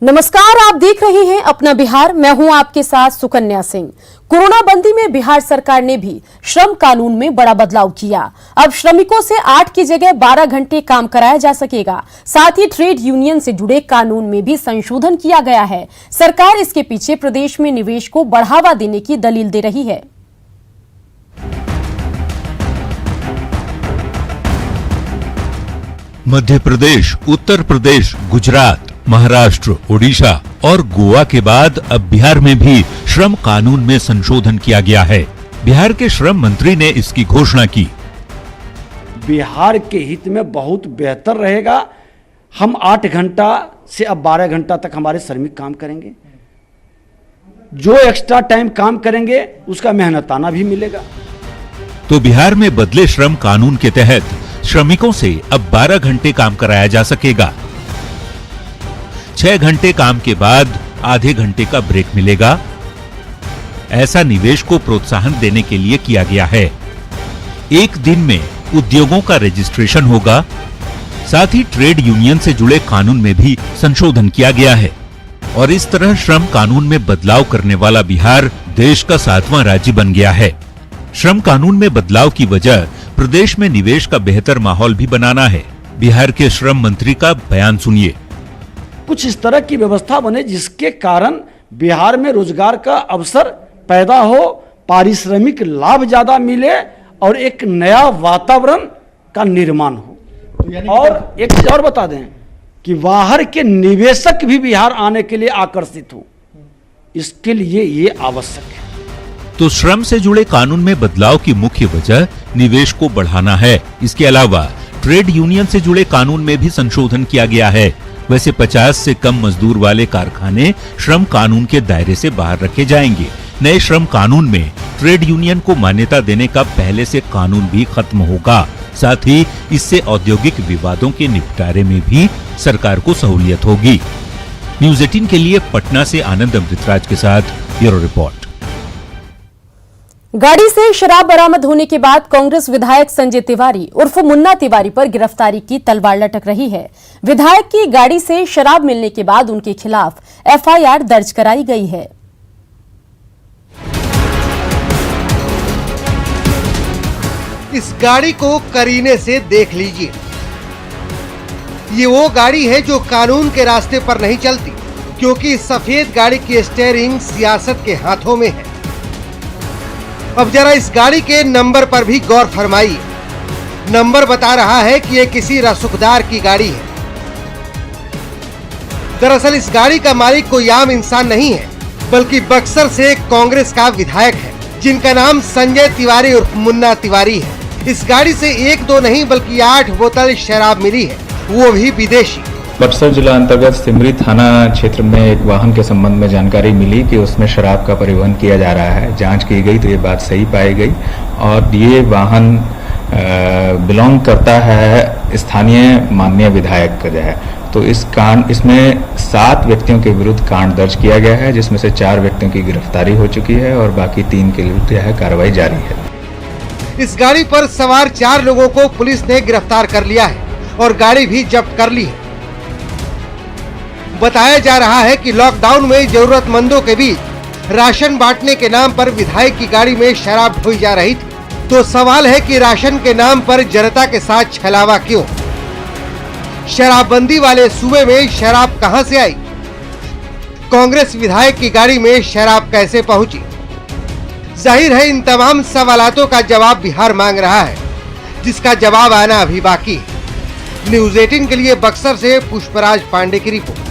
नमस्कार, आप देख रहे हैं अपना बिहार। मैं हूं आपके साथ सुकन्या सिंह। कोरोना बंदी में बिहार सरकार ने भी श्रम कानून में बड़ा बदलाव किया। अब श्रमिकों से 8 की जगह 12 घंटे काम कराया जा सकेगा। साथ ही ट्रेड यूनियन से जुड़े कानून में भी संशोधन किया गया है। सरकार इसके पीछे प्रदेश में निवेश को बढ़ावा देने की दलील दे रही है। मध्य प्रदेश, उत्तर प्रदेश, गुजरात, महाराष्ट्र, ओडिशा और गोवा के बाद अब बिहार में भी श्रम कानून में संशोधन किया गया है। बिहार के श्रम मंत्री ने इसकी घोषणा की। बिहार के हित में बहुत बेहतर रहेगा। हम 8 घंटा से अब 12 घंटा तक हमारे श्रमिक काम करेंगे। जो एक्स्ट्रा टाइम काम करेंगे उसका मेहनताना भी मिलेगा। तो बिहार में बदले श्रम कानून के तहत श्रमिकों से अब 12 घंटे काम कराया जा सकेगा। 6 घंटे काम के बाद आधे घंटे का ब्रेक मिलेगा। ऐसा निवेश को प्रोत्साहन देने के लिए किया गया है। एक दिन में उद्योगों का रजिस्ट्रेशन होगा। साथ ही ट्रेड यूनियन से जुड़े कानून में भी संशोधन किया गया है। और इस तरह श्रम कानून में बदलाव करने वाला बिहार देश का 7वां राज्य बन गया है। श्रम कानून में बदलाव की वजह प्रदेश में निवेश का बेहतर माहौल भी बनाना है। बिहार के श्रम मंत्री का बयान सुनिए। कुछ इस तरह की व्यवस्था बने जिसके कारण बिहार में रोजगार का अवसर पैदा हो, पारिश्रमिक लाभ ज्यादा मिले और एक नया वातावरण का निर्माण हो। और एक चीज और बता दें कि बाहर के निवेशक भी बिहार आने के लिए आकर्षित हो, इसके लिए ये आवश्यक है। तो श्रम से जुड़े कानून में बदलाव की मुख्य वजह निवेश को बढ़ाना है। इसके अलावा ट्रेड यूनियन से जुड़े कानून में भी संशोधन किया गया है। वैसे 50 से कम मजदूर वाले कारखाने श्रम कानून के दायरे से बाहर रखे जाएंगे। नए श्रम कानून में ट्रेड यूनियन को मान्यता देने का पहले से कानून भी खत्म होगा। साथ ही इससे औद्योगिक विवादों के निपटारे में भी सरकार को सहूलियत होगी। न्यूज़ 18 के लिए पटना से आनंद अमृतराज के साथ ब्यूरो रिपोर्ट। गाड़ी से शराब बरामद होने के बाद कांग्रेस विधायक संजय तिवारी उर्फ मुन्ना तिवारी पर गिरफ्तारी की तलवार लटक रही है। विधायक की गाड़ी से शराब मिलने के बाद उनके खिलाफ एफआईआर दर्ज कराई गई है। इस गाड़ी को करीने से देख लीजिए। ये वो गाड़ी है जो कानून के रास्ते पर नहीं चलती, क्योंकि इस सफेद गाड़ी की स्टीयरिंग सियासत के हाथों में है। अब जरा इस गाड़ी के नंबर पर भी गौर फरमाइए। नंबर बता रहा है कि ये किसी रसूखदार की गाड़ी है। दरअसल इस गाड़ी का मालिक कोई आम इंसान नहीं है, बल्कि बक्सर से कांग्रेस का विधायक है, जिनका नाम संजय तिवारी उर्फ मुन्ना तिवारी है। इस गाड़ी से 1-2 नहीं बल्कि 8 बोतल शराब मिली है, वो भी विदेशी। बक्सर जिला अंतर्गत सिमरी थाना क्षेत्र में एक वाहन के संबंध में जानकारी मिली कि उसमें शराब का परिवहन किया जा रहा है। जांच की गई तो ये बात सही पाई गई और ये वाहन बिलोंग करता है स्थानीय माननीय विधायक का जो है। तो इसमें 7 व्यक्तियों के विरुद्ध कांड दर्ज किया गया है, जिसमें से 4 व्यक्तियों की गिरफ्तारी हो चुकी है और बाकी 3 के विरुद्ध यह कार्रवाई जारी है। इस गाड़ी पर सवार 4 लोगों को पुलिस ने गिरफ्तार कर लिया है और गाड़ी भी जब्त कर ली है। बताया जा रहा है कि लॉकडाउन में जरूरतमंदों के बीच राशन बांटने के नाम पर विधायक की गाड़ी में शराब ढोई जा रही थी। तो सवाल है कि राशन के नाम पर जनता के साथ छलावा क्यों? शराबबंदी वाले सूबे में शराब कहां से आई? कांग्रेस विधायक की गाड़ी में शराब कैसे पहुंची? जाहिर है इन तमाम सवालों का जवाब बिहार मांग रहा है, जिसका जवाब आना अभी बाकी है। न्यूज़ 18 के लिए बक्सर से पुष्पराज पांडे की रिपोर्ट।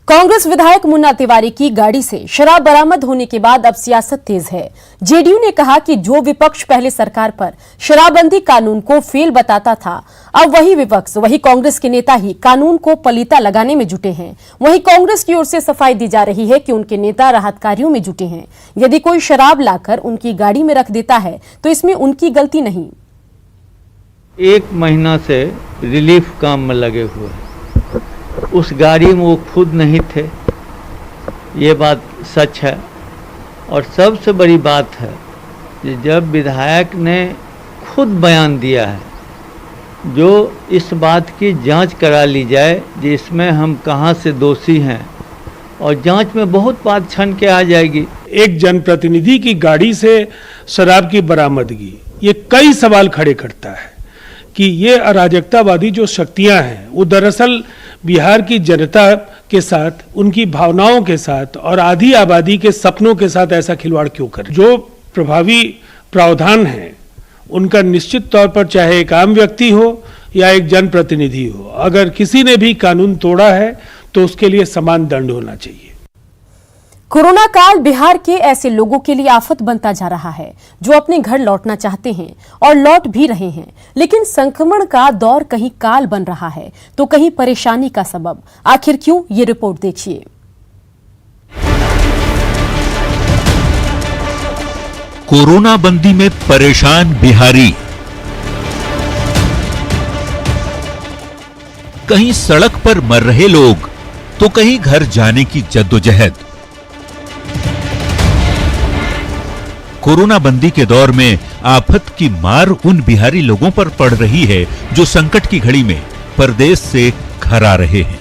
कांग्रेस विधायक मुन्ना तिवारी की गाड़ी से शराब बरामद होने के बाद अब सियासत तेज है। जेडीयू ने कहा कि जो विपक्ष पहले सरकार पर शराबबंदी कानून को फेल बताता था, अब वही विपक्ष, वही कांग्रेस के नेता ही कानून को पलीता लगाने में जुटे हैं। वहीं कांग्रेस की ओर से सफाई दी जा रही है कि उनके नेता राहत कार्यों में जुटे हैं। यदि कोई शराब लाकर उनकी गाड़ी में रख देता है तो इसमें उनकी गलती नहीं। 1 महीना से रिलीफ काम में लगे हुए हैं। उस गाड़ी में वो खुद नहीं थे, ये बात सच है। और सबसे बड़ी बात है कि जब विधायक ने खुद बयान दिया है जो इस बात की जांच करा ली जाए जिसमें हम कहाँ से दोषी हैं, और जांच में बहुत बात छन के आ जाएगी। एक जनप्रतिनिधि की गाड़ी से शराब की बरामदगी ये कई सवाल खड़े करता है कि ये अराजकतावादी जो शक्तियां हैं वो दरअसल बिहार की जनता के साथ, उनकी भावनाओं के साथ और आधी आबादी के सपनों के साथ ऐसा खिलवाड़ क्यों कर। जो प्रभावी प्रावधान है उनका निश्चित तौर पर, चाहे एक आम व्यक्ति हो या एक जनप्रतिनिधि हो, अगर किसी ने भी कानून तोड़ा है तो उसके लिए समान दंड होना चाहिए। कोरोना काल बिहार के ऐसे लोगों के लिए आफत बनता जा रहा है जो अपने घर लौटना चाहते हैं और लौट भी रहे हैं, लेकिन संक्रमण का दौर कहीं काल बन रहा है तो कहीं परेशानी का सबब। आखिर क्यों, ये रिपोर्ट देखिए। कोरोना बंदी में परेशान बिहारी, कहीं सड़क पर मर रहे लोग तो कहीं घर जाने की जद्दोजहद। कोरोना बंदी के दौर में आफत की मार उन बिहारी लोगों पर पड़ रही है जो संकट की घड़ी में परदेश से घर आ रहे हैं।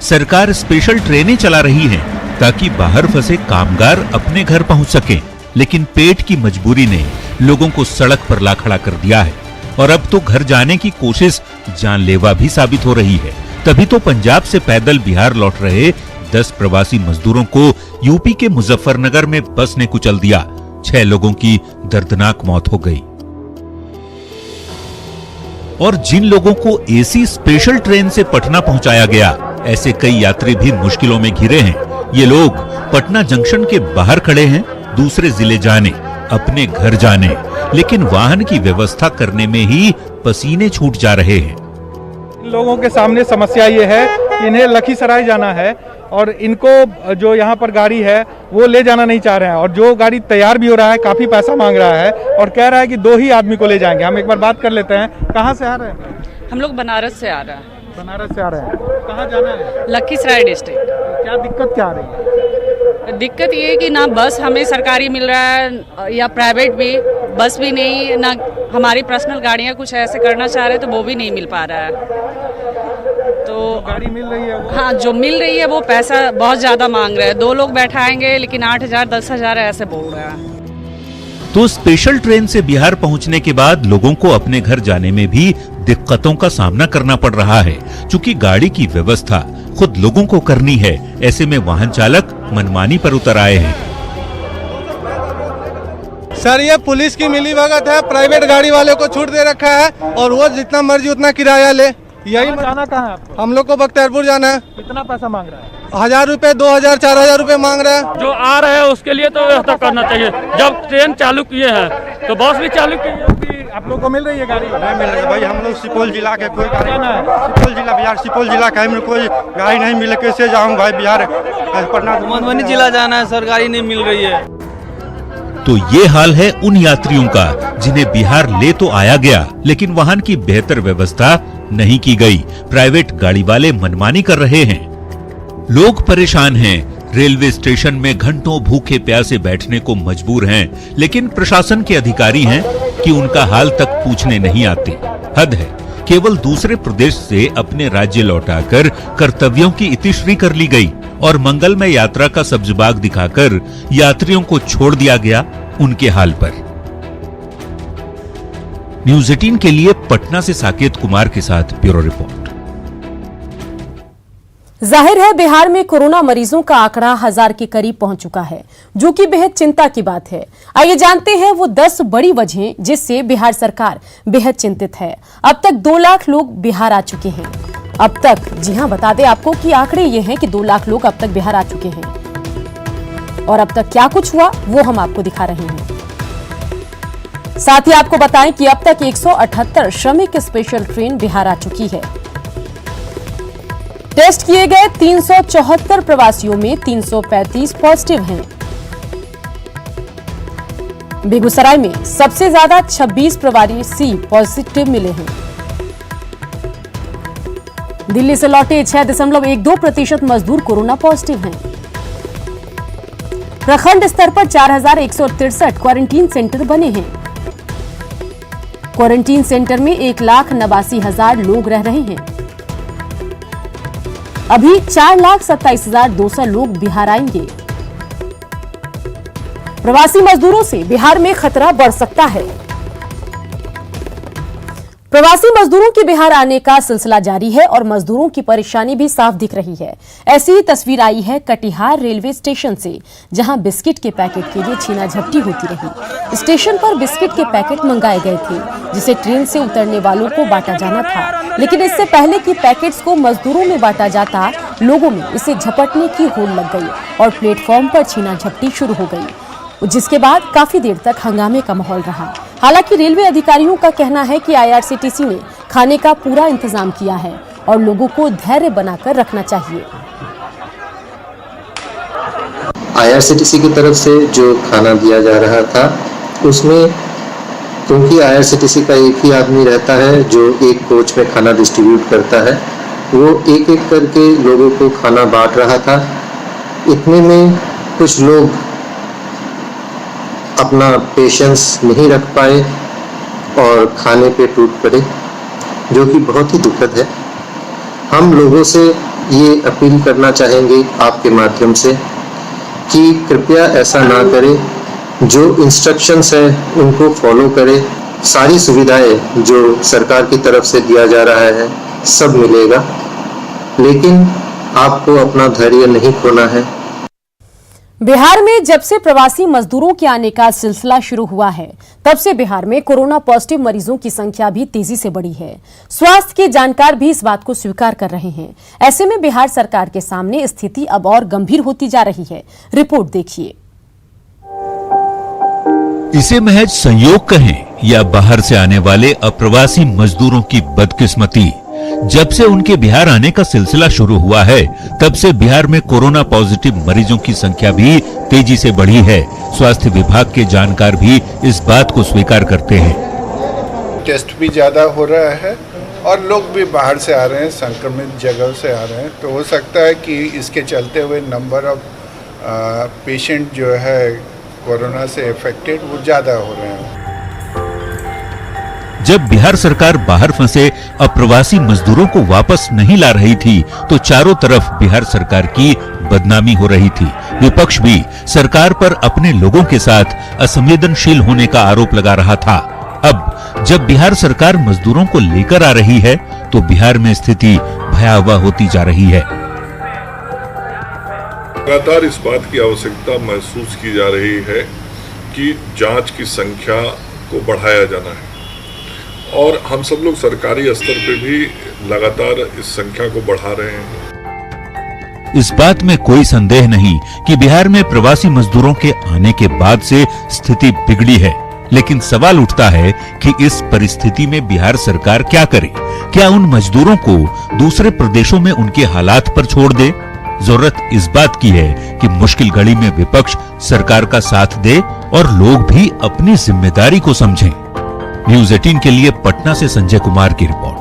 सरकार स्पेशल ट्रेनें चला रही है ताकि बाहर फंसे कामगार अपने घर पहुंच सकें, लेकिन पेट की मजबूरी ने लोगों को सड़क पर ला खड़ा कर दिया है और अब तो घर जाने की कोशिश जानलेवा भी साबित हो रही है। तभी तो पंजाब से पैदल बिहार लौट रहे 10 प्रवासी मजदूरों को यूपी के मुजफ्फरनगर में बस ने कुचल दिया। 6 लोगों की दर्दनाक मौत हो गई। और जिन लोगों को एसी स्पेशल ट्रेन से पटना पहुंचाया गया, ऐसे कई यात्री भी मुश्किलों में घिरे हैं। ये लोग पटना जंक्शन के बाहर खड़े हैं, दूसरे जिले जाने, अपने घर जाने, लेकिन वाहन की व्यवस्था करने में ही पसीने छूट जा रहे हैं। इन लोगों के सामने समस्या ये है कि इन्हें लखीसराय जाना है और इनको जो यहाँ पर गाड़ी है वो ले जाना नहीं चाह रहे हैं, और जो गाड़ी तैयार भी हो रहा है काफी पैसा मांग रहा है और कह रहा है कि 2 ही आदमी को ले जाएंगे। हम एक बार बात कर लेते हैं। कहाँ से आ रहे हैं? हम लोग बनारस से आ रहे हैं। बनारस से आ रहे हैं। कहाँ जाना है? लखीसराय डिस्ट्रिक्ट। क्या दिक्कत क्या आ रही है? दिक्कत ये है कि ना बस हमें सरकारी मिल रहा है या प्राइवेट भी, बस भी नहीं, ना हमारी पर्सनल गाड़ियाँ कुछ ऐसे करना चाह रहे तो वो भी नहीं मिल पा रहा है। तो गाड़ी मिल रही है? हाँ, जो मिल रही है वो पैसा बहुत ज़्यादा मांग रहे हैं। 2 लोग बैठाएंगे लेकिन 8,000 10,000 ऐसे बोल रहे हैं। तो स्पेशल ट्रेन से बिहार पहुंचने के बाद लोगों को अपने घर जाने में भी दिक्कतों का सामना करना पड़ रहा है। चूंकि गाड़ी की व्यवस्था खुद लोगों को करनी है, ऐसे में वाहन चालक मनमानी पर उतर आए हैं। सर, ये पुलिस की मिलीभगत है। प्राइवेट गाड़ी वाले को छूट दे रखा है और वो जितना मर्जी उतना किराया ले। यही जाना कहाँ है आपको? हम लोग को बख्तियारपुर जाना है। कितना पैसा मांग रहा है? 1000 रुपए, 2000, 4000 रुपए मांग रहा है। जो आ रहे हैं उसके लिए तो व्यवस्था करना चाहिए। जब ट्रेन चालू किए हैं तो बस भी चालू किए हैं। आप लोग को मिल रही है गाड़ी? नहीं मिल रही है भाई। हम लोग सुपौल जिला के, कोई गाड़ी सुपौल जिला बिहार, सुपौल जिला का हमें कोई गाड़ी नहीं मिले। कैसे जाऊँ भाई बिहार? पटना मधुबनी जिला जाना है सर, गाड़ी नहीं मिल रही है। तो ये हाल है उन यात्रियों का जिन्हें बिहार ले तो आया गया, लेकिन वाहन की बेहतर व्यवस्था नहीं की गई। प्राइवेट गाड़ी वाले मनमानी कर रहे हैं। लोग परेशान हैं। रेलवे स्टेशन में घंटों भूखे प्यासे बैठने को मजबूर हैं, लेकिन प्रशासन के अधिकारी हैं कि उनका हाल तक पूछने नहीं आते। हद है, केवल दूसरे प्रदेश से अपने राज्य लौटाकर कर्तव्यों की इतिश्री कर ली गई और मंगलमय यात्रा का सब्जबाग दिखाकर यात्रियों को छोड़ दिया गया उनके हाल पर। न्यूज़ 18 के लिए पटना से साकेत कुमार के साथ ब्यूरो रिपोर्ट। जाहिर है बिहार में कोरोना मरीजों का आंकड़ा 1000 के करीब पहुंच चुका है, जो कि बेहद चिंता की बात है। आइए जानते हैं वो 10 बड़ी वजहें जिससे बिहार सरकार बेहद चिंतित है। अब तक 2 लाख लोग बिहार आ चुके हैं। अब तक, जी हां, बता दें आपको कि आंकड़े ये हैं कि 2 लाख लोग अब तक बिहार आ चुके हैं। और अब तक क्या कुछ हुआ वो हम आपको दिखा रहे हैं। साथ ही आपको बताएं कि अब तक 178 श्रमिक स्पेशल ट्रेन बिहार आ चुकी है। टेस्ट किए गए 374 प्रवासियों में 335 पॉजिटिव हैं। बेगूसराय में सबसे ज्यादा 26 प्रवासी पॉजिटिव मिले हैं। दिल्ली से लौटे 6.12% मजदूर कोरोना पॉजिटिव हैं। प्रखंड स्तर पर 4163 क्वारंटीन सेंटर बने हैं। क्वारंटीन सेंटर में 1,89,000 लोग रह रहे हैं। अभी 4,27,200 लोग बिहार आएंगे। प्रवासी मजदूरों से बिहार में खतरा बढ़ सकता है। प्रवासी मजदूरों के बिहार आने का सिलसिला जारी है और मजदूरों की परेशानी भी साफ दिख रही है। ऐसी ही तस्वीर आई है कटिहार रेलवे स्टेशन से, जहां बिस्किट के पैकेट के लिए छीना झपटी होती रही। स्टेशन पर बिस्किट के पैकेट मंगाए गए थे, जिसे ट्रेन से उतरने वालों को बांटा जाना था, लेकिन इससे पहले कि पैकेट्स को मजदूरों में बांटा जाता, लोगों में इसे झपटने की होड़ लग गई और प्लेटफॉर्म पर छीना झपटी शुरू हो गई, जिसके बाद काफी देर तक हंगामे का माहौल रहा। हालांकि रेलवे अधिकारियों का कहना है कि आईआरसीटीसी ने खाने का पूरा इंतजाम किया है और लोगों को धैर्य बनाकर रखना चाहिए। आईआरसीटीसी की तरफ से जो खाना दिया जा रहा था, उसमें क्योंकि आईआरसीटीसी का एक ही आदमी रहता है जो एक कोच में खाना डिस्ट्रीब्यूट करता है, वो एक एक करके लोगों को खाना बांट रहा था। इतने में कुछ लोग अपना पेशेंस नहीं रख पाए और खाने पे टूट पड़े, जो कि बहुत ही दुखद है। हम लोगों से ये अपील करना चाहेंगे आपके माध्यम से कि कृपया ऐसा ना करें। जो इंस्ट्रक्शंस है उनको फॉलो करें। सारी सुविधाएं जो सरकार की तरफ से दिया जा रहा है सब मिलेगा, लेकिन आपको अपना धैर्य नहीं खोना है। बिहार में जब से प्रवासी मजदूरों के आने का सिलसिला शुरू हुआ है, तब से बिहार में कोरोना पॉजिटिव मरीजों की संख्या भी तेजी से बढ़ी है। स्वास्थ्य के जानकार भी इस बात को स्वीकार कर रहे हैं। ऐसे में बिहार सरकार के सामने स्थिति अब और गंभीर होती जा रही है। रिपोर्ट देखिए। इसे महज संयोग कहें या बाहर से आने वाले अप्रवासी मजदूरों की बदकिस्मती, जब से उनके बिहार आने का सिलसिला शुरू हुआ है, तब से बिहार में कोरोना पॉजिटिव मरीजों की संख्या भी तेजी से बढ़ी है। स्वास्थ्य विभाग के जानकार भी इस बात को स्वीकार करते हैं। टेस्ट भी ज्यादा हो रहा है और लोग भी बाहर से आ रहे हैं, संक्रमित जगह से आ रहे हैं, तो हो सकता है कि इसके चलते हुए नंबर ऑफ पेशेंट जो है कोरोना से अफेक्टेड वो ज्यादा हो रहे हैं। जब बिहार सरकार बाहर फंसे अप्रवासी मजदूरों को वापस नहीं ला रही थी, तो चारों तरफ बिहार सरकार की बदनामी हो रही थी। विपक्ष भी सरकार पर अपने लोगों के साथ असंवेदनशील होने का आरोप लगा रहा था। अब जब बिहार सरकार मजदूरों को लेकर आ रही है, तो बिहार में स्थिति भयावह होती जा रही है। लगातार इस बात की आवश्यकता महसूस की जा रही है कि जांच की संख्या को बढ़ाया जाना है और हम सब लोग सरकारी स्तर पे भी लगातार इस संख्या को बढ़ा रहे हैं। इस बात में कोई संदेह नहीं कि बिहार में प्रवासी मजदूरों के आने के बाद से स्थिति बिगड़ी है, लेकिन सवाल उठता है कि इस परिस्थिति में बिहार सरकार क्या करे? क्या उन मजदूरों को दूसरे प्रदेशों में उनके हालात पर छोड़ दे? जरूरत इस बात की है कि मुश्किल घड़ी में विपक्ष सरकार का साथ दे और लोग भी अपनी जिम्मेदारी को समझें। न्यूज़ 18 के लिए पटना से संजय कुमार की रिपोर्ट।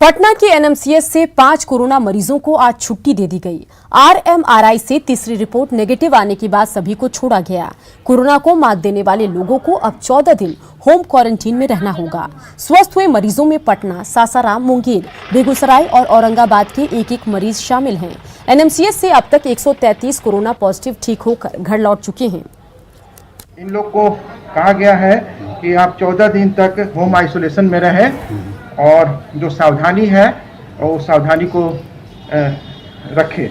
पटना के एनएमसीएच से 5 कोरोना मरीजों को आज छुट्टी दे दी गई। आरएमआरआई से तीसरी रिपोर्ट नेगेटिव आने के बाद सभी को छोड़ा गया। कोरोना को मात देने वाले लोगों को अब 14 दिन होम क्वारंटीन में रहना होगा। स्वस्थ हुए मरीजों में पटना, सासाराम, मुंगेर, बेगूसराय और औरंगाबाद के एक मरीज शामिल हैं। एनएमसीएच से अब तक 133 कोरोना पॉजिटिव ठीक होकर घर लौट चुके हैं। इन लोग को कहा गया है कि आप 14 दिन तक होम आइसोलेशन में रहें और जो सावधानी है वो सावधानी को रखें।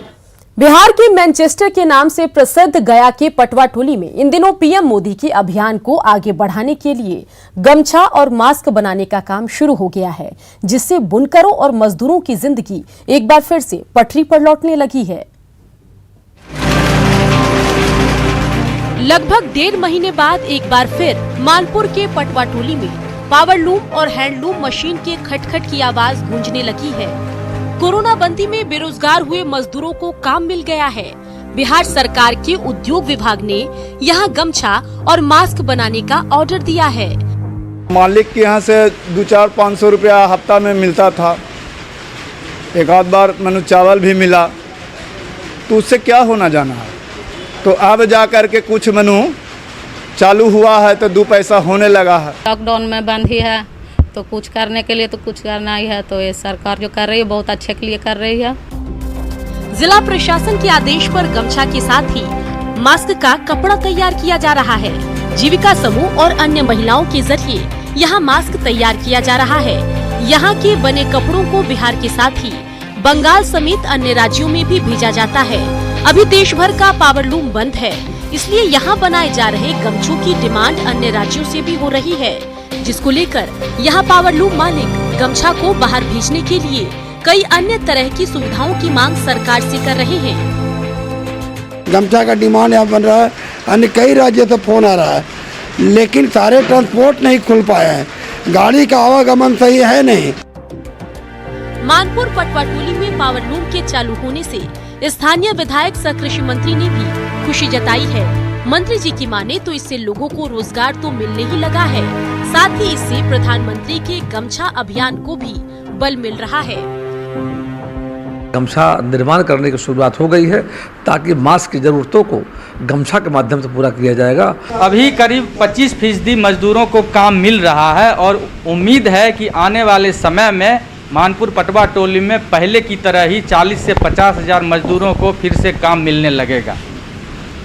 बिहार के मैनचेस्टर के नाम से प्रसिद्ध गया के पटवाटोली में इन दिनों पीएम मोदी के अभियान को आगे बढ़ाने के लिए गमछा और मास्क बनाने का काम शुरू हो गया है, जिससे बुनकरों और मजदूरों की जिंदगी एक बार फिर से पटरी पर लौटने लगी है। लगभग 1.5 महीने बाद एक बार फिर मालपुर के पटवाटोली में पावरलूम और हैंडलूम मशीन के खटखट की आवाज गूंजने लगी है। कोरोना बंदी में बेरोजगार हुए मजदूरों को काम मिल गया है। बिहार सरकार के उद्योग विभाग ने यहां गमछा और मास्क बनाने का ऑर्डर दिया है। मालिक के यहाँ से 200-500 रुपया हफ्ता में मिलता था। एक आध बार मैंने चावल भी मिला, तो उससे क्या होना जाना है। तो अब जा कर के कुछ मैंने चालू हुआ है तो 2 पैसा होने लगा है। लॉकडाउन में बंद ही है तो कुछ करने के लिए तो कुछ करना ही है, तो ये सरकार जो कर रही है बहुत अच्छे के लिए कर रही है। जिला प्रशासन के आदेश पर गमछा के साथ ही मास्क का कपड़ा तैयार किया जा रहा है। जीविका समूह और अन्य महिलाओं के जरिए यहाँ मास्क तैयार किया जा रहा है। यहाँ के बने कपड़ों को बिहार के साथ ही बंगाल समेत अन्य राज्यों में भी भेजा जाता है। अभी देश भर का पावरलूम बंद है, इसलिए यहाँ बनाए जा रहे गमछों की डिमांड अन्य राज्यों से भी हो रही है, जिसको लेकर यहाँ पावरलूम मालिक गमछा को बाहर भेजने के लिए कई अन्य तरह की सुविधाओं की मांग सरकार से कर रहे हैं। गमछा का डिमांड यहाँ बन रहा है, अन्य कई राज्यों से फोन आ रहा है, लेकिन सारे ट्रांसपोर्ट नहीं खुल पाए हैं, गाड़ी का आवागमन सही है नहीं। मानपुर पटवाटोली में पावरलूम के चालू होने से स्थानीय विधायक सह कृषि मंत्री ने भी खुशी जताई है। मंत्री जी की माने तो इससे लोगों को रोजगार तो मिलने ही लगा है, साथ ही इससे प्रधानमंत्री के गमछा अभियान को भी बल मिल रहा है। गमछा निर्माण करने की शुरुआत हो गई है ताकि मास्क की जरूरतों को गमछा के माध्यम से पूरा किया जाएगा। अभी करीब 25% मजदूरों को काम मिल रहा है और उम्मीद है कि आने वाले समय में मानपुर पटवा टोली में पहले की तरह ही 40 से 50 हजार मजदूरों को फिर से काम मिलने लगेगा।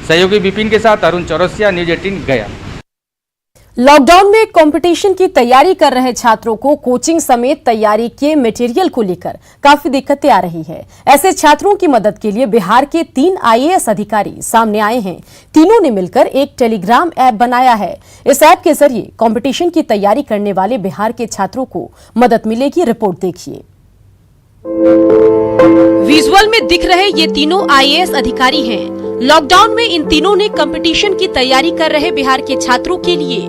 सहयोगी विपिन के साथ अरुण चौरसिया, न्यूज 18 गया। लॉकडाउन में कंपटीशन की तैयारी कर रहे छात्रों को कोचिंग समेत तैयारी के मटेरियल को लेकर काफी दिक्कतें आ रही है। ऐसे छात्रों की मदद के लिए बिहार के 3 IAS अधिकारी सामने आए हैं। तीनों ने मिलकर एक टेलीग्राम ऐप बनाया है। इस ऐप के जरिए कंपटीशन की तैयारी करने वाले बिहार के छात्रों को मदद मिलेगी। रिपोर्ट देखिए। विजुअल में दिख रहे ये तीनों IAS अधिकारी हैं। लॉकडाउन में इन तीनों ने कंपटीशन की तैयारी कर रहे बिहार के छात्रों के लिए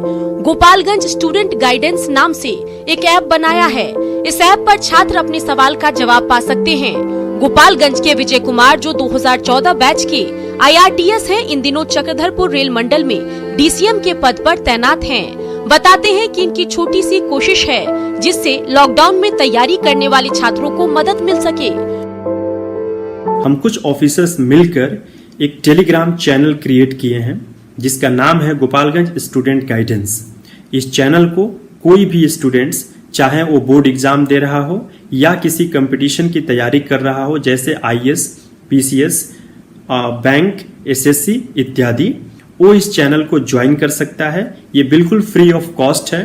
गोपालगंज स्टूडेंट गाइडेंस नाम से एक ऐप बनाया है। इस ऐप पर छात्र अपने सवाल का जवाब पा सकते हैं। गोपालगंज के विजय कुमार, जो 2014 बैच के IRTS हैं, इन दिनों चक्रधरपुर रेल मंडल में DCM के पद पर तैनात हैं। बताते हैं कि इनकी छोटी सी कोशिश है जिससे लॉकडाउन में तैयारी करने वाले छात्रों को मदद मिल सके। हम कुछ ऑफिसर्स मिलकर एक टेलीग्राम चैनल क्रिएट किए हैं जिसका नाम है गोपालगंज स्टूडेंट गाइडेंस। इस चैनल को कोई भी स्टूडेंट्स, चाहे वो बोर्ड एग्जाम दे रहा हो या किसी कंपटीशन की तैयारी कर रहा हो, जैसे IAS, PCS, बैंक, SSC इत्यादि, वो इस चैनल को ज्वाइन कर सकता है। ये बिल्कुल फ्री ऑफ कॉस्ट है।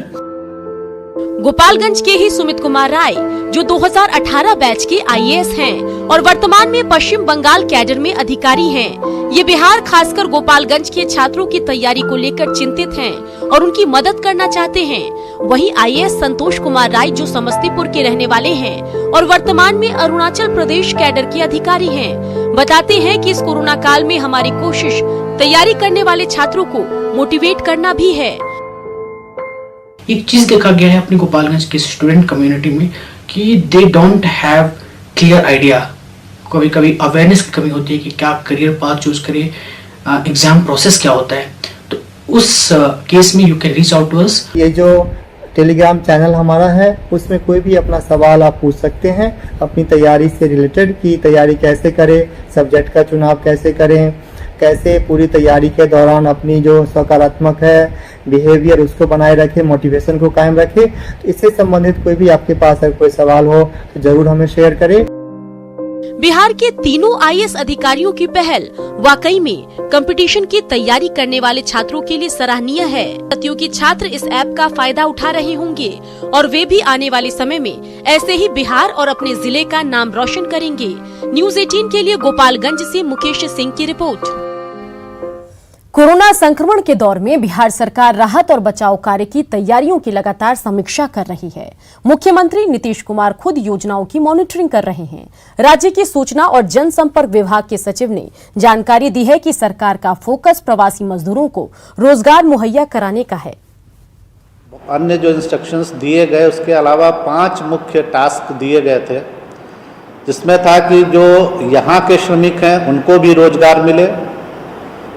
गोपालगंज के ही सुमित कुमार राय, जो 2018 बैच के IAS हैं और वर्तमान में पश्चिम बंगाल कैडर में अधिकारी हैं। ये बिहार, खासकर गोपालगंज के छात्रों की तैयारी को लेकर चिंतित हैं और उनकी मदद करना चाहते हैं। वहीं IAS संतोष कुमार राय, जो समस्तीपुर के रहने वाले हैं और वर्तमान में अरुणाचल प्रदेश कैडर के अधिकारी हैं, बताते हैं कि इस कोरोना काल में हमारी कोशिश तैयारी करने वाले छात्रों को मोटिवेट करना भी है। एक चीज देखा गया है अपने गोपालगंज के स्टूडेंट कम्युनिटी में कि they don't have clear idea. कभी कभी अवेयरनेस की कमी होती है कि क्या करियर पाथ चूज करें, एग्जाम प्रोसेस क्या होता है। तो उस केस में you can reach out to us. ये जो टेलीग्राम चैनल हमारा है उसमें कोई भी अपना सवाल आप पूछ सकते हैं अपनी तैयारी से रिलेटेड, कि तैयारी कैसे करें, सब्जेक्ट का चुनाव कैसे करें, कैसे पूरी तैयारी के दौरान अपनी जो सकारात्मक है बिहेवियर उसको बनाए रखें, मोटिवेशन को कायम रखें। तो इससे संबंधित कोई भी आपके पास अगर कोई सवाल हो तो जरूर हमें शेयर करें। बिहार के तीनों IAS अधिकारियों की पहल वाकई में कंपटीशन की तैयारी करने वाले छात्रों के लिए सराहनीय है। प्रतियोगी छात्र इस ऐप का फायदा उठा रहे होंगे और वे भी आने वाले समय में ऐसे ही बिहार और अपने जिले का नाम रोशन करेंगे। न्यूज 18 के लिए गोपालगंज से मुकेश सिंह की रिपोर्ट। कोरोना संक्रमण के दौर में बिहार सरकार राहत और बचाव कार्य की तैयारियों की लगातार समीक्षा कर रही है। मुख्यमंत्री नीतीश कुमार खुद योजनाओं की मॉनिटरिंग कर रहे हैं। राज्य की सूचना और जनसंपर्क विभाग के सचिव ने जानकारी दी है कि सरकार का फोकस प्रवासी मजदूरों को रोजगार मुहैया कराने का है। अन्य जो इंस्ट्रक्शंस दिए गए उसके अलावा 5 मुख्य टास्क दिए गए थे, जिसमें था कि जो यहाँ के श्रमिक हैं उनको भी रोजगार मिले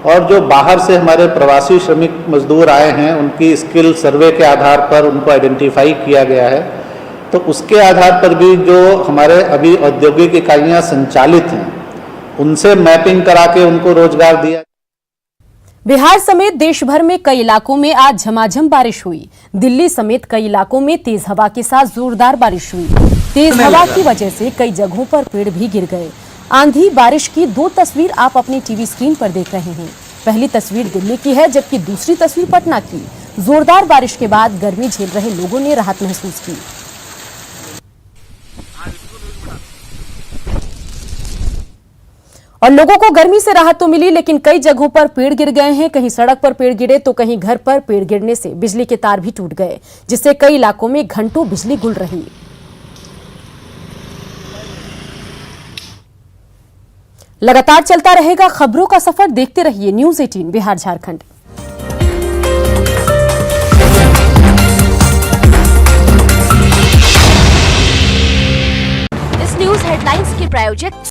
और जो बाहर से हमारे प्रवासी श्रमिक मजदूर आए हैं उनकी स्किल सर्वे के आधार पर उनको आइडेंटिफाई किया गया है। तो उसके आधार पर भी जो हमारे अभी औद्योगिक इकाइयां संचालित हैं उनसे मैपिंग करा के उनको रोजगार दिया। बिहार समेत देश भर में कई इलाकों में आज झमाझम बारिश हुई। दिल्ली समेत कई इलाकों में तेज हवा के साथ जोरदार बारिश हुई। तेज हवा की वजह से कई जगहों पर पेड़ भी गिर गए। आंधी बारिश की दो तस्वीर आप अपनी टीवी स्क्रीन पर देख रहे हैं। पहली तस्वीर दिल्ली की है, जबकि दूसरी तस्वीर पटना की। जोरदार बारिश के बाद गर्मी झेल रहे लोगों ने राहत महसूस की। और लोगों को गर्मी से राहत तो मिली, लेकिन कई जगहों पर पेड़ गिर गए हैं। कहीं सड़क पर पेड़ गिरे तो कहीं घर पर पेड़ गिरने से बिजली के तार भी टूट गए, जिससे कई इलाकों में घंटों बिजली गुल रही। लगातार चलता रहेगा खबरों का सफर। देखते रहिए न्यूज़ 18 बिहार झारखंड। इस न्यूज़ हेडलाइंस के प्रायोजक